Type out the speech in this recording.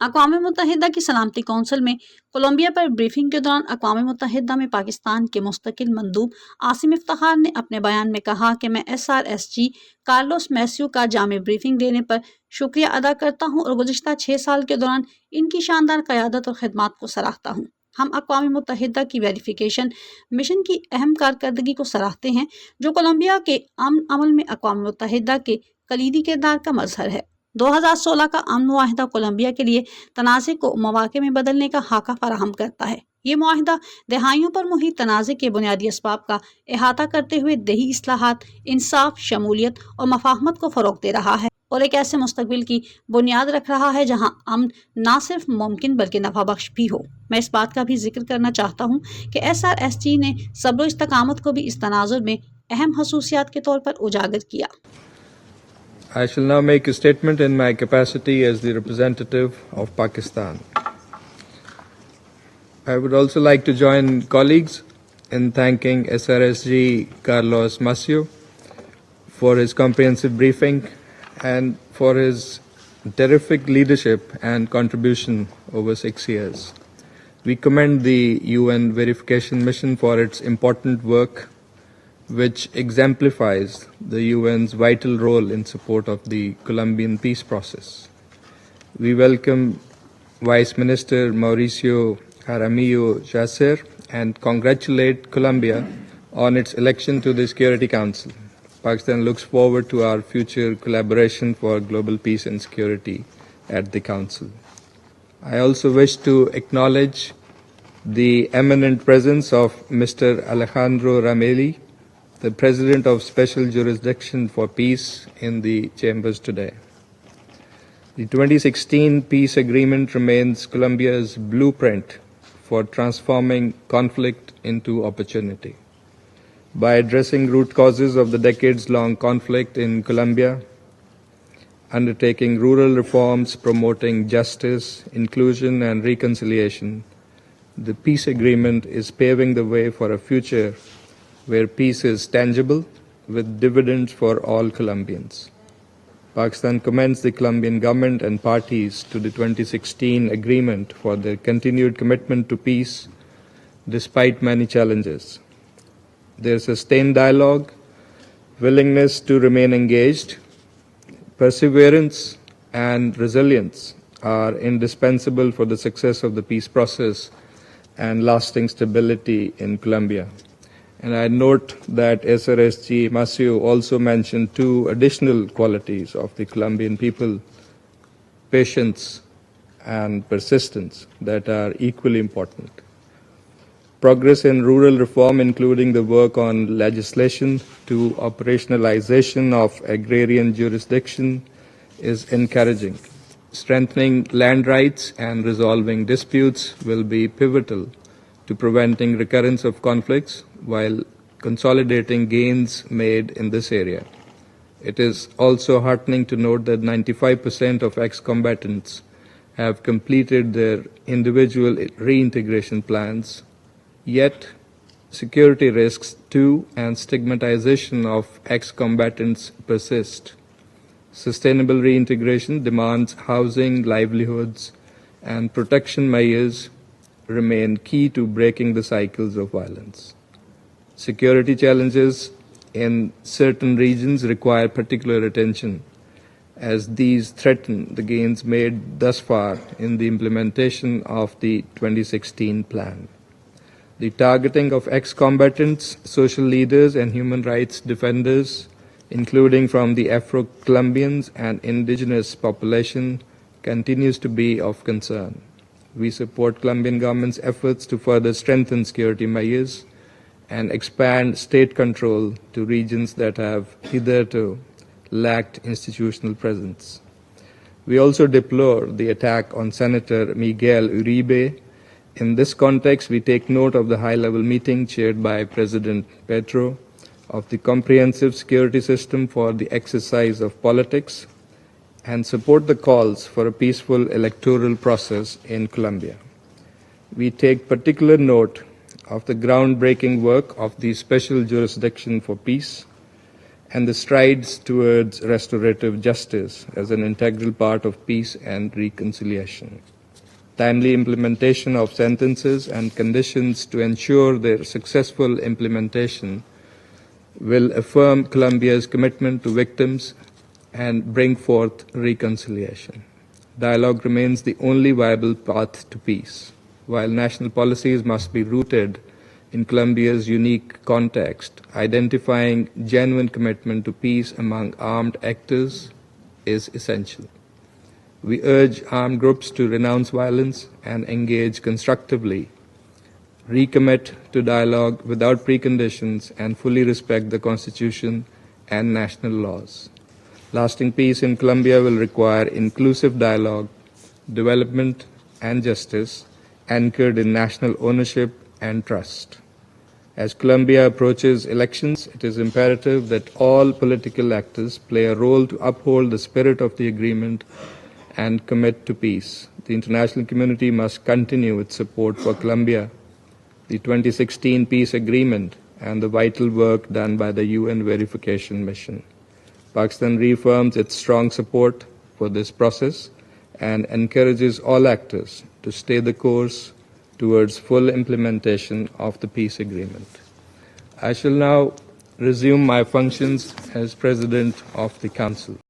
अक़वाम मुत्तहिदा की सलामती कौंसिल में कोलंबिया पर ब्रीफिंग के दौरान अक़वाम मुत्तहिदा में पाकिस्तान के मुस्तकिल मंदूब आसिम इफ्तिखार ने अपने बयान में कहा कि मैं SRSG कार्लोस मैस्यू का जामे ब्रीफिंग देने पर शुक्रिया अदा करता हूँ और गुज़िश्ता 6 साल के दौरान इनकी शानदार क़यादत और ख़िदमात को सराहता हूँ। हम अक़वाम मुत्तहिदा की वेरिफिकेशन मिशन की अहम कारकर्दगी को सराहते हैं, जो कोलंबिया के अमन अमल में अक़वाम मुत्तहिदा के कलीदी किरदार का मजहर है। 2016 का अमन मुआहिदा कोलंबिया के लिए तनाज़े को मौक़े में बदलने का खाका फराहम करता है। ये मुआहिदा दहाइयों पर मुहित तनाज़े के बुनियादी असबाब का अहाता करते हुए दही इस्लाहात, इंसाफ, शमूलियत और मफाहमत को फ़रोग़ दे रहा है और एक ऐसे मुस्तक़बिल की बुनियाद रख रहा है जहाँ अमन ना सिर्फ मुमकिन बल्कि नफ़ा बख्श भी हो। मैं इस बात का भी जिक्र करना चाहता हूँ कि SRSG ने सब्र इस्तकामत को भी इस तनाज़ुर में अहम खसूसियात के तौर पर उजागर किया। I shall now make a statement in my capacity as the representative of Pakistan. I would also like to join colleagues in thanking SRSG Carlos Maceo for his comprehensive briefing and for his terrific leadership and contribution over 6 years. We commend the UN verification mission for its important work, which exemplifies the UN's vital role in support of the Colombian peace process. We welcome Vice Minister Mauricio Jaramillo Jacer and congratulate Colombia on its election to the Security Council. Pakistan looks forward to our future collaboration for global peace and security at the Council. I also wish to acknowledge the eminent presence of Mr. Alejandro Rameli, the President of Special Jurisdiction for Peace in the chambers today. The 2016 peace agreement remains Colombia's blueprint for transforming conflict into opportunity. By addressing root causes of the decades-long conflict in Colombia, undertaking rural reforms, promoting justice, inclusion, and reconciliation, the peace agreement is paving the way for a future where peace is tangible with dividends for all Colombians. Pakistan commends the Colombian government and parties to the 2016 agreement for their continued commitment to peace despite many challenges. Their sustained dialogue, willingness to remain engaged, perseverance, and resilience are indispensable for the success of the peace process and lasting stability in Colombia. And I note that SRSG Maceo also mentioned 2 additional qualities of the Colombian people: patience and persistence, that are equally important. Progress in rural reform, including the work on legislation to operationalization of agrarian jurisdiction, is encouraging. Strengthening land rights and resolving disputes will be pivotal to preventing recurrence of conflicts while consolidating gains made in this area. It is also heartening to note that 95% of ex-combatants have completed their individual reintegration plans, yet security risks too and stigmatization of ex-combatants persist. Sustainable reintegration demands housing, livelihoods, and protection measures remain key to breaking the cycles of violence. Security challenges in certain regions require particular attention, as these threaten the gains made thus far in the implementation of the 2016 plan. The targeting of ex-combatants, social leaders, and human rights defenders, including from the Afro-Colombians and indigenous population, continues to be of concern. We support Colombian government's efforts to further strengthen security measures and expand state control to regions that have hitherto lacked institutional presence. We also deplore the attack on Senator Miguel Uribe. In this context, we take note of the high-level meeting chaired by President Petro of the comprehensive security system for the exercise of politics and support the calls for a peaceful electoral process in Colombia. We take particular note of the groundbreaking work of the Special Jurisdiction for Peace and the strides towards restorative justice as an integral part of peace and reconciliation. timely implementation of sentences and conditions to ensure their successful implementation will affirm Colombia's commitment to victims and bring forth reconciliation. Dialogue remains the only viable path to peace. While national policies must be rooted in Colombia's unique context, identifying genuine commitment to peace among armed actors is essential. We urge armed groups to renounce violence and engage constructively, recommit to dialogue without preconditions, and fully respect the Constitution and national laws. Lasting peace in Colombia will require inclusive dialogue, development, and justice anchored in national ownership and trust. As Colombia approaches elections, it is imperative that all political actors play a role to uphold the spirit of the agreement and commit to peace. The international community must continue its support for Colombia, the 2016 peace agreement, and the vital work done by the UN verification mission. Pakistan reaffirms its strong support for this process and encourages all actors to stay the course towards full implementation of the peace agreement. I shall now resume my functions as President of the Council.